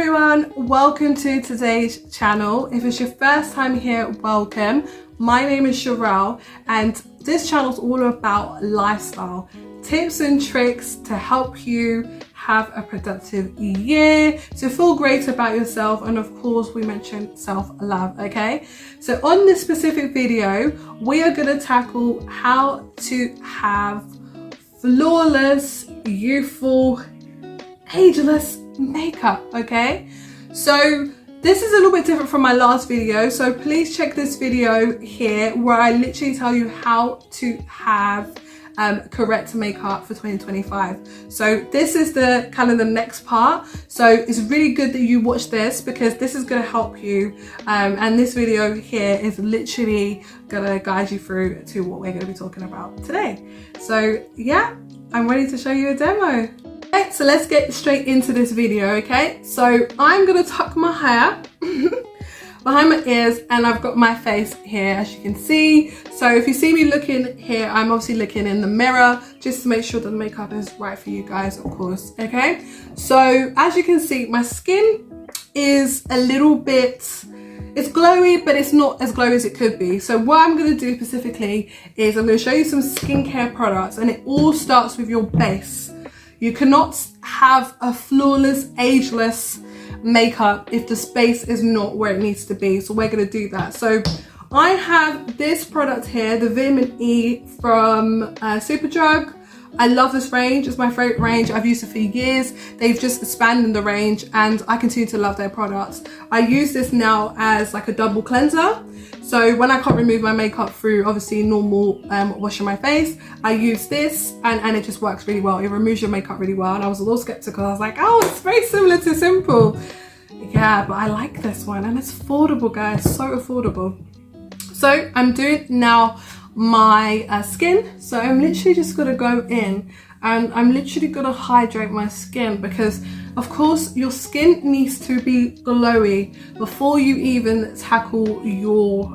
everyone, welcome to today's channel. If it's your first time here, welcome. My name is Sherelle and this channel is all about lifestyle tips and tricks to help you have a productive year, to feel great about yourself, and of course we mentioned self-love. Okay, so on this specific video we are going to tackle how to have flawless, youthful, ageless makeup. Okay, so this is a little bit different from my last video, so please check this video here where I literally tell you how to have correct makeup for 2025. So this is the kind of the next part, so it's really good that you watch this because this is going to help you, and this video here is literally going to guide you through to what we're going to be talking about today. So yeah, I'm ready to show you a demo. Okay, so let's get straight into this video. Okay, so I'm going to tuck my hair behind my ears and I've got my face here, as you can see. So if you see me looking here, I'm obviously looking in the mirror just to make sure that the makeup is right for you guys, of course. Okay, so as you can see, my skin is a little bit, it's glowy, but it's not as glowy as it could be. So what I'm going to do specifically is I'm going to show you some skincare products, and it all starts with your base. You cannot have a flawless, ageless makeup if the space is not where it needs to be. So we're going to do that. So I have this product here, the Vitamin E from Superdrug. I love this range. It's my favorite range. I've used it for years. They've just expanded the range and I continue to love their products. I use this now as like a double cleanser. So when I can't remove my makeup through obviously normal washing my face, I use this and it just works really well. It removes your makeup really well. And I was a little skeptical. I was like, oh, it's very similar to Simple. Yeah, but I like this one and it's affordable, guys. So affordable. So I'm doing now my skin. So I'm literally just gonna go in and I'm literally gonna hydrate my skin because of course your skin needs to be glowy before you even tackle your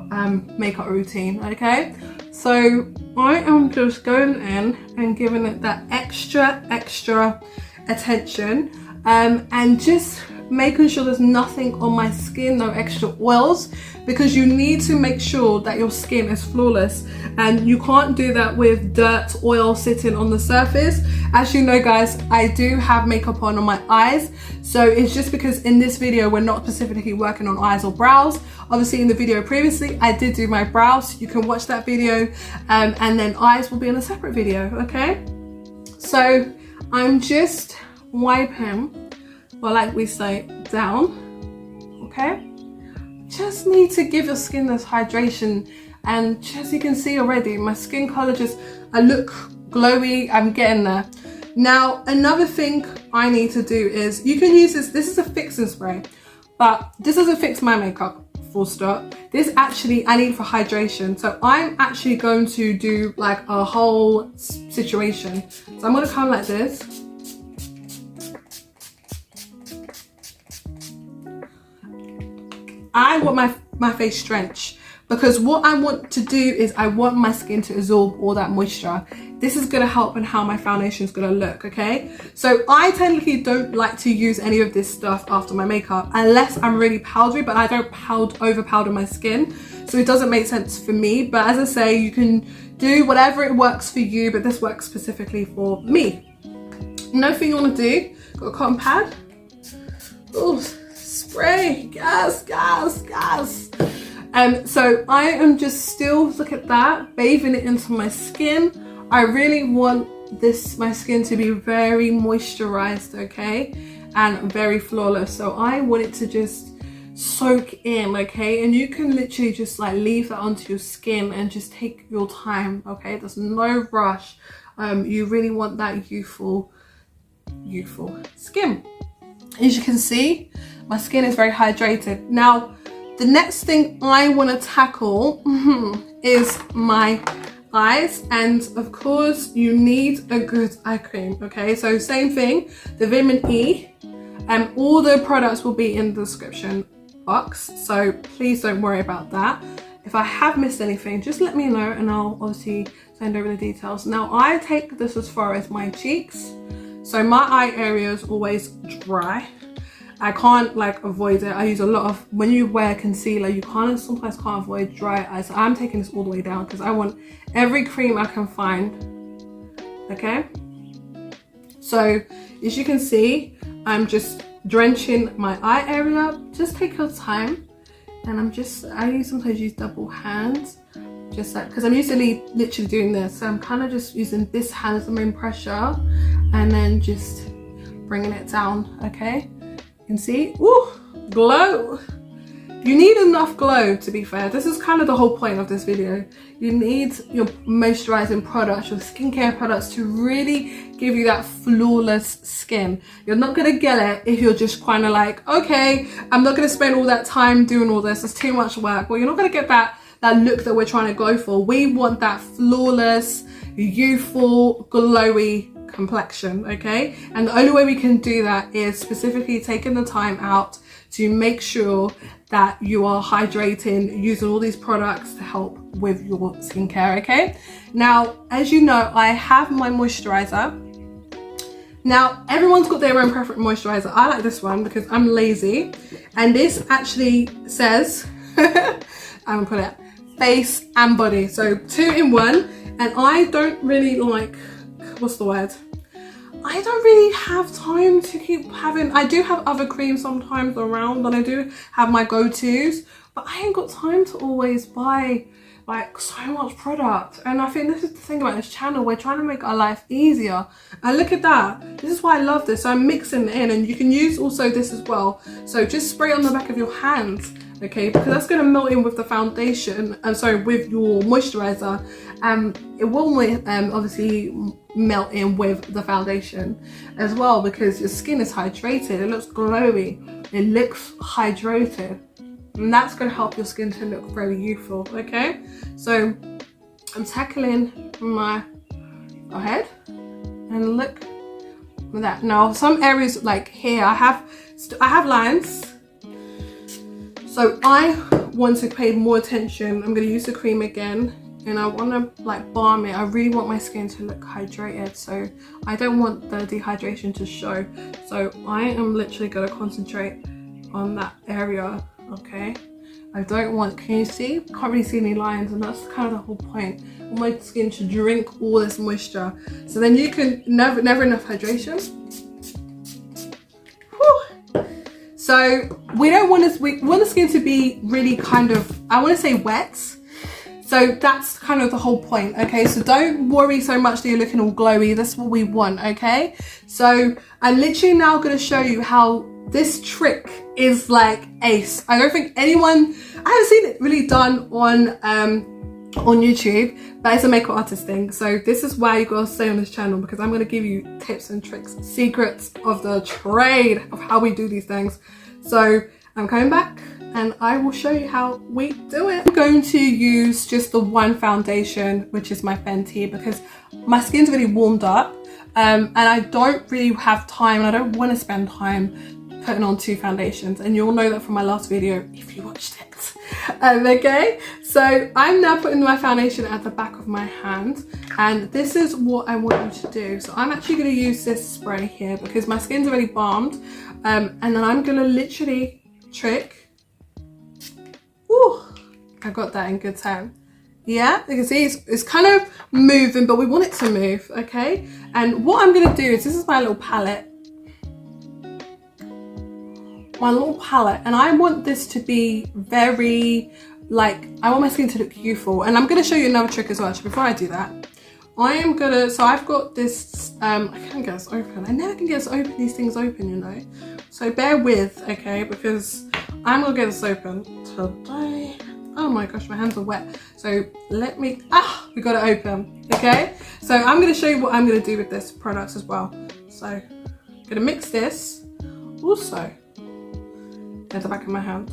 makeup routine. Okay, so I am just going in and giving it that extra attention, and just making sure there's nothing on my skin, no extra oils, because you need to make sure that your skin is flawless, and you can't do that with dirt, oil sitting on the surface. As you know, guys, I do have makeup on my eyes, so it's just because in this video we're not specifically working on eyes or brows. Obviously in the video previously I did do my brows, you can watch that video, and then eyes will be in a separate video. Okay, so I'm just wiping, well, like we say, down. Okay, just need to give your skin this hydration, and as you can see already, my skin color just, I look glowy. I'm getting there. Now another thing I need to do is, you can use this is a fixing spray, but this doesn't fix my makeup, full stop. This actually I need for hydration, so I'm actually going to do like a whole situation. So I'm going to come like this. I want my face drenched because what I want to do is I want my skin to absorb all that moisture. This is going to help in how my foundation is going to look. Okay, so I technically don't like to use any of this stuff after my makeup unless I'm really powdery, but I don't over powder my skin, so it doesn't make sense for me. But as I say, you can do whatever it works for you, but this works specifically for me. Another thing you want to do, got a cotton pad. Oh, spray, gas. So I am just still, look at that, bathing it into my skin. I really want my skin to be very moisturized, okay, and very flawless. So I want it to just soak in, okay, and you can literally just like leave that onto your skin and just take your time. Okay, there's no rush. You really want that youthful skin. As you can see, my skin is very hydrated. Now, the next thing I want to tackle is my eyes, and of course you need a good eye cream. Okay, so same thing, the Vitamin E, and all the products will be in the description box, so please don't worry about that. If I have missed anything, just let me know and I'll obviously send over the details. Now I take this as far as my cheeks, so my eye area is always dry. I can't like avoid it. I use a lot of, when you wear concealer, you sometimes can't avoid dry eyes. So I'm taking this all the way down because I want every cream I can find. Okay, so as you can see, I'm just drenching my eye area. Just take your time, and I sometimes use double hands, just like, because I'm usually literally doing this, so I'm kind of just using this hand as the main pressure, and then just bringing it down. Okay, you can see, ooh, glow. You need enough glow, to be fair. This is kind of the whole point of this video. You need your moisturizing products, your skincare products, to really give you that flawless skin. You're not gonna get it if you're just kind of like, okay, I'm not gonna spend all that time doing all this, it's too much work. Well, you're not gonna get that look that we're trying to go for. We want that flawless, youthful, glowy complexion, okay? And the only way we can do that is specifically taking the time out to make sure that you are hydrating, using all these products to help with your skincare, okay? Now, as you know, I have my moisturizer. Now, everyone's got their own preferred moisturizer. I like this one because I'm lazy. And this actually says, I'm gonna put it, face and body. So 2 in 1. And I don't really like, what's the word? I don't really have time to keep having, I do have other creams sometimes around, and I do have my go-tos, but I ain't got time to always buy like so much product. And I think this is the thing about this channel, we're trying to make our life easier. And look at that, this is why I love this. So I'm mixing it in, and you can use also this as well. So just spray on the back of your hands, okay, because that's going to melt in with the foundation, with your moisturizer. It will obviously melt in with the foundation as well, because your skin is hydrated, it looks glowy, it looks hydrated, and that's going to help your skin to look very youthful. Okay, so I'm tackling my forehead, and look at that. Now some areas like here I have lines, so I want to pay more attention. I'm going to use the cream again, and I want to like balm it. I really want my skin to look hydrated, so I don't want the dehydration to show. So I am literally going to concentrate on that area, okay? I don't want, can you see? Can't really see any lines, and that's kind of the whole point. I want my skin to drink all this moisture. So then you can, never enough hydration. Whew. So we want the skin to be really kind of, I want to say wet. So that's kind of the whole point, okay? So don't worry so much that you're looking all glowy. That's what we want, okay? So I'm literally now going to show you how this trick is like ace. I don't think anyone, I haven't seen it really done on YouTube, but it's a makeup artist thing. So this is why you gotta stay on this channel, because I'm going to give you tips and tricks, secrets of the trade of how we do these things. So I'm coming back, and I will show you how we do it. I'm going to use just the one foundation, which is my Fenty, because my skin's really warmed up, and I don't really have time, and I don't want to spend time putting on 2 foundations, and you'll know that from my last video if you watched it. Okay, so I'm now putting my foundation at the back of my hand, and this is what I want you to do. So I'm actually going to use this spray here because my skin's already balmed, and then I'm going to literally trick. Ooh, I got that in good time. Yeah, you can see it's kind of moving, but we want it to move, okay? And what I'm gonna do is, this is my little palette. And I want this to be very, like, I want my skin to look youthful. And I'm gonna show you another trick as well. Actually, before I do that, I am gonna, so I've got this, I can't get this open. I never can get these things open, you know? So bear with, okay? Because I'm gonna get this open today. Oh my gosh, my hands are wet. So let me, we got it open, okay? So I'm gonna show you what I'm gonna do with this product as well. So I'm gonna mix this also at the back of my hand.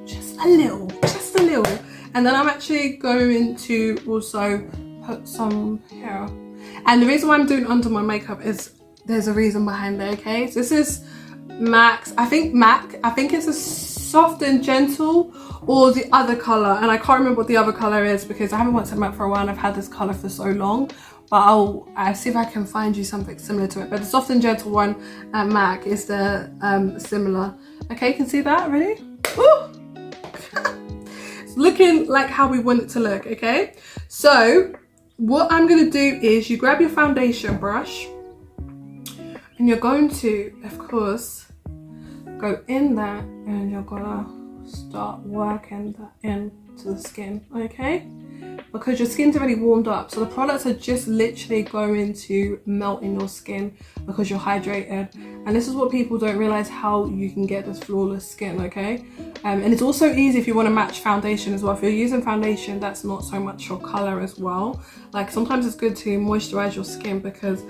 Just a little. And then I'm actually going to also put some here. And the reason why I'm doing under my makeup is there's a reason behind it, okay? So this is MAC. I think it's a soft and gentle, or the other color, and I can't remember what the other color is because I haven't worked at MAC for a while and I've had this color for so long. but I'll see if I can find you something similar to it. But the Soft and Gentle one at MAC is the similar. Okay, you can see that already? It's looking like how we want it to look, okay? So what I'm gonna do is you grab your foundation brush and you're going to, of course, go in there and you're gonna start working that into the skin, okay? Because your skin's already warmed up, so the products are just literally going to melt in your skin because you're hydrated. And this is what people don't realize, how you can get this flawless skin, okay? And it's also easy if you want to match foundation as well. If you're using foundation that's not so much your color as well, like sometimes it's good to moisturize your skin, because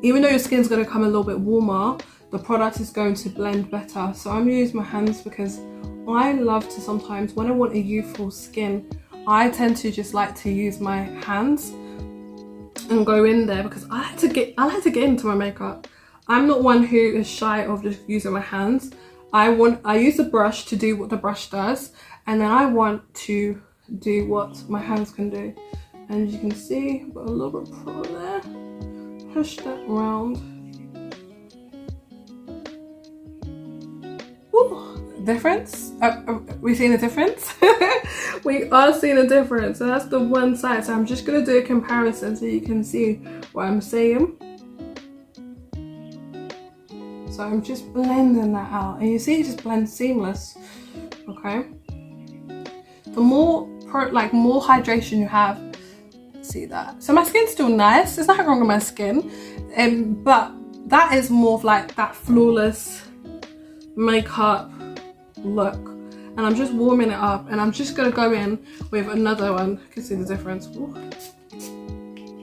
even though your skin's going to come a little bit warmer, the product is going to blend better. So I'm gonna use my hands because I love to sometimes, when I want a youthful skin, I tend to just like to use my hands and go in there, because I like to get into my makeup. I'm not one who is shy of just using my hands. I use the brush to do what the brush does, and then I want to do what my hands can do. And as you can see, I've got a little bit of product there. Push that around. Ooh, difference? Are we seeing a difference? We are seeing a difference. So that's the one side. So I'm just gonna do a comparison so you can see what I'm saying. So I'm just blending that out, and you see it just blends seamless. Okay. The more more hydration you have, see that. So my skin's still nice. There's nothing wrong with my skin, but that is more of like that flawless makeup look. And I'm just warming it up, and I'm just gonna go in with another one. You can see the difference. Ooh.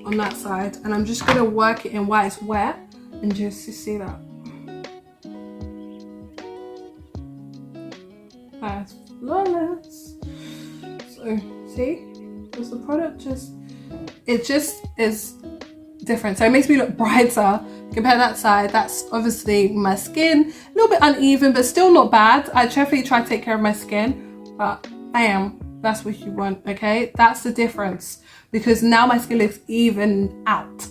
On that side, and I'm just gonna work it in while it's wet, and just to see that. That's flawless. So see, does the product just is different. So it makes me look brighter. Compare that side, that's obviously my skin, a little bit uneven, but still not bad. I definitely try to take care of my skin, but bam, that's what you want, okay? That's the difference, because now my skin looks even out.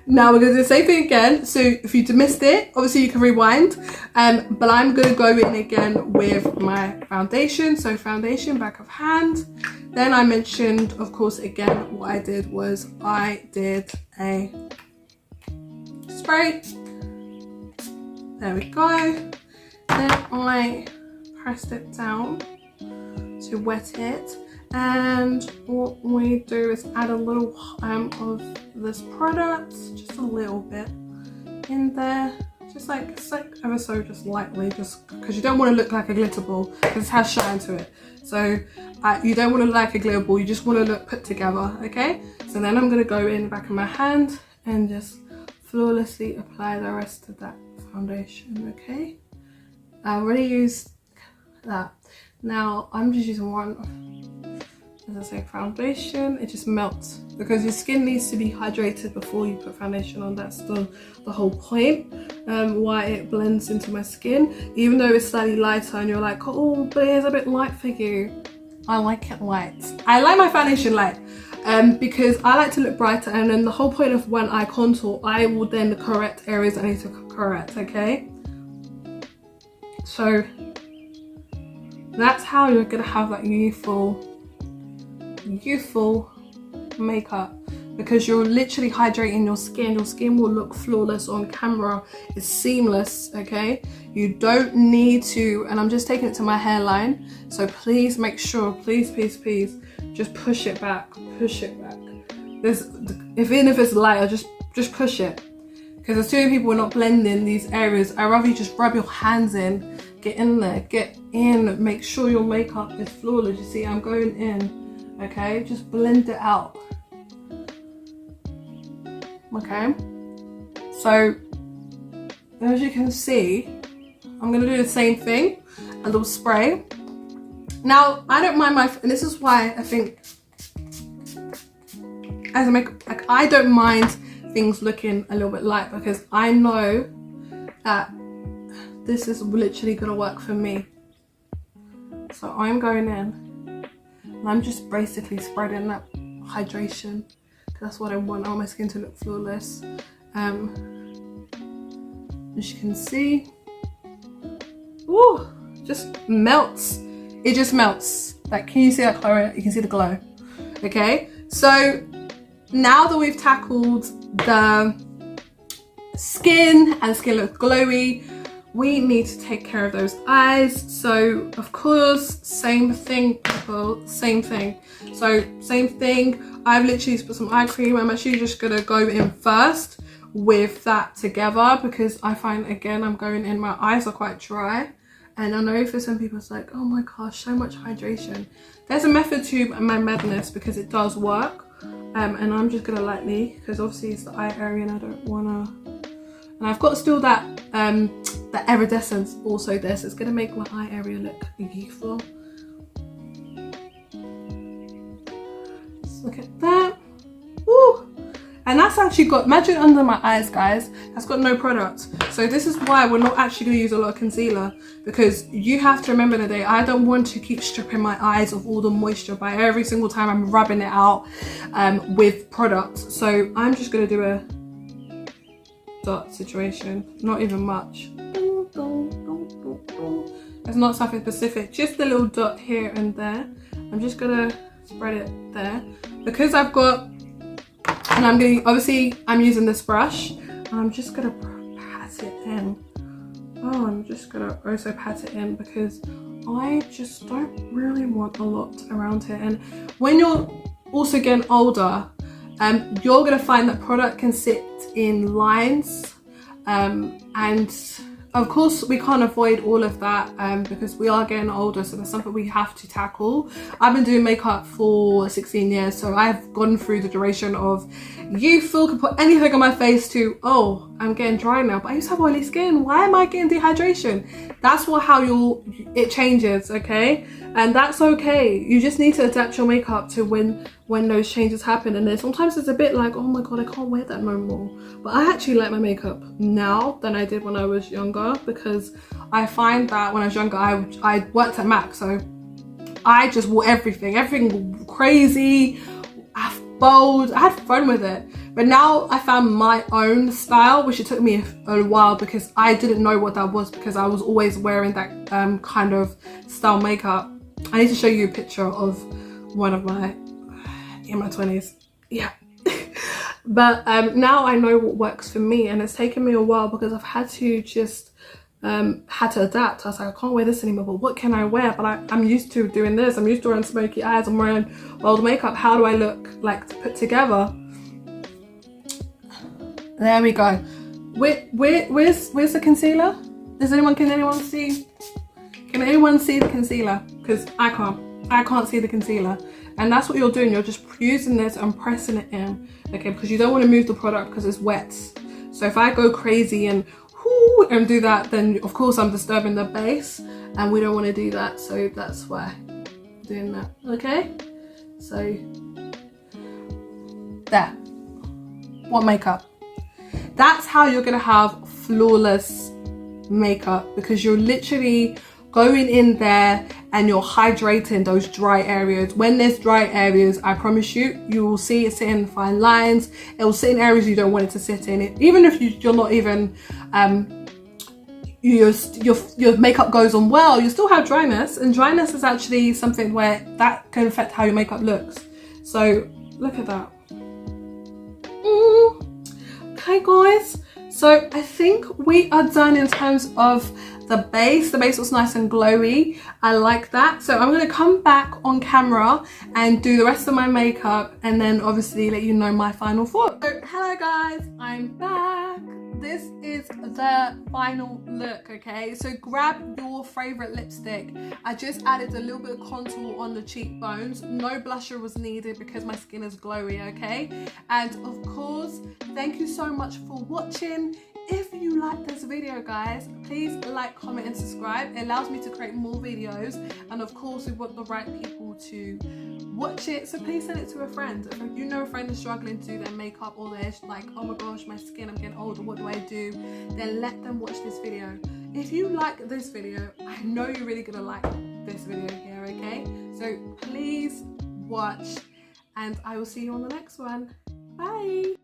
Now we're gonna do the same thing again. So if you missed it, obviously you can rewind, but I'm gonna go in again with my foundation. So foundation, back of hand. Then I mentioned, of course, again, what I did was I did a spray. There we go. Then I pressed it down to wet it. And what we do is add a little of this product, just a little bit in there, just like ever so just lightly, just because you don't want to look like a glitter ball, because it has shine to it. So you don't want to look like a glitter ball, you just want to look put together, okay? So then I'm going to go in the back of my hand and just flawlessly apply the rest of that foundation, okay? I already used that. Now I'm just using one, as I say, foundation. It just melts, because your skin needs to be hydrated before you put foundation on. That's the whole point, why it blends into my skin. Even though it's slightly lighter and you're like, oh, but it's a bit light for you. I like it light. I like my foundation light, because I like to look brighter, and then the whole point of when I contour, I will then correct areas I need to correct, okay? So that's how you're gonna have that youthful makeup, because you're literally hydrating your skin. Your skin will look flawless on camera. It's seamless, okay? You don't need to, and I'm just taking it to my hairline, so please make sure, please just push it back, even if it's lighter, just push it, because as soon as people are not blending these areas, I'd rather you just rub your hands in, get in there, get in, make sure your makeup is flawless. You see, I'm going in, okay? Just blend it out, okay? So as you can see, I'm gonna do the same thing, a little spray. Now I don't mind and this is why I think as a makeup, like, I don't mind things looking a little bit light, because I know that this is literally gonna work for me. So I'm going in and I'm just basically spreading that hydration, That's what I want. I want my skin to look flawless. As you can see, ooh, just melts. It just melts. Like, can you see that color? You can see the glow. Okay, so now that we've tackled the skin and skin looks glowy, we need to take care of those eyes. So of course, same thing, people, same thing. So same thing, I've literally put some eye cream. I'm actually just gonna go in first with that together because I find, again, I'm going in, my eyes are quite dry. And I know for some people it's like, oh my gosh, so much hydration. There's a method to my madness because it does work. And I'm just gonna lightly, because obviously it's the eye area and I don't wanna, and I've got still that that iridescence also there, so it's gonna make my eye area look youthful. Just look at that. Woo! And that's actually got, imagine under my eyes, guys, that's got no product. So this is why we're not actually gonna use a lot of concealer, because you have to remember today, I don't want to keep stripping my eyes of all the moisture by every single time I'm rubbing it out with products. So I'm just gonna do a dot situation, not even much. It's not something specific, just a little dot here and there. I'm just gonna spread it there because I've got, and I'm gonna, obviously I'm using this brush and I'm just gonna pat it in. Oh, I'm just gonna also pat it in because I just don't really want a lot around here. And when you're also getting older, you're gonna find that product can sit in lines, and of course we can't avoid all of that because we are getting older, so that's something we have to tackle. I've been doing makeup for 16 years, so I've gone through the duration of Youthful, can put anything on my face to, oh, I'm getting dry now, but I used to have oily skin, why am I getting dehydration? That's how it changes, okay? And that's okay. You just need to adapt your makeup to when those changes happen. And then sometimes it's a bit like, oh my god, I can't wear that no more. But I actually like my makeup now than I did when I was younger, because I find that when I was younger, I worked at MAC, so I just wore everything crazy, bold. I had fun with it. But now I found my own style, which it took me a while because I didn't know what that was, because I was always wearing that kind of style makeup. I need to show you a picture of one of my, in my 20s. Yeah. But now I know what works for me, and it's taken me a while because I've had to just had to adapt. I was like, I can't wear this anymore, but what can I wear? But I'm used to doing this. I'm used to wearing smoky eyes. I'm wearing bold makeup. How do I look like put together? There we go. Where's the concealer? Can anyone see? Can anyone see the concealer? Because I can't see the concealer. And that's what you're doing. You're just using this and pressing it in, okay? Because you don't want to move the product because it's wet. So if I go crazy and do that, then of course I'm disturbing the base, and we don't want to do that. So that's why I'm doing that, okay? So there. What makeup? That's how you're gonna have flawless makeup, because you're literally going in there and you're hydrating those dry areas. When there's dry areas, I promise you, you will see it sit in fine lines. It will sit in areas you don't want it to sit in. Even if you're not even your makeup goes on well, you still have dryness, and dryness is actually something where that can affect how your makeup looks. So look at that. Okay guys, so I think we are done in terms of the base. The base was nice and glowy. I like that. So I'm going to come back on camera and do the rest of my makeup, and then obviously let you know my final thought. So hello guys, I'm back. This is the final look, okay? So grab your favorite lipstick. I just added a little bit of contour on the cheekbones. No blusher was needed because my skin is glowy, okay? And of course, thank you so much for watching. If you like this video, guys, please like, comment and subscribe. It allows me to create more videos, and of course we want the right people to watch it, so please send it to a friend. If you know a friend is struggling to do their makeup, or they're like, oh my gosh, my skin, I'm getting older, what do I do? Then let them watch this video. If you like this video, I know you're really gonna like this video here, okay? So please watch, and I will see you on the next one. Bye.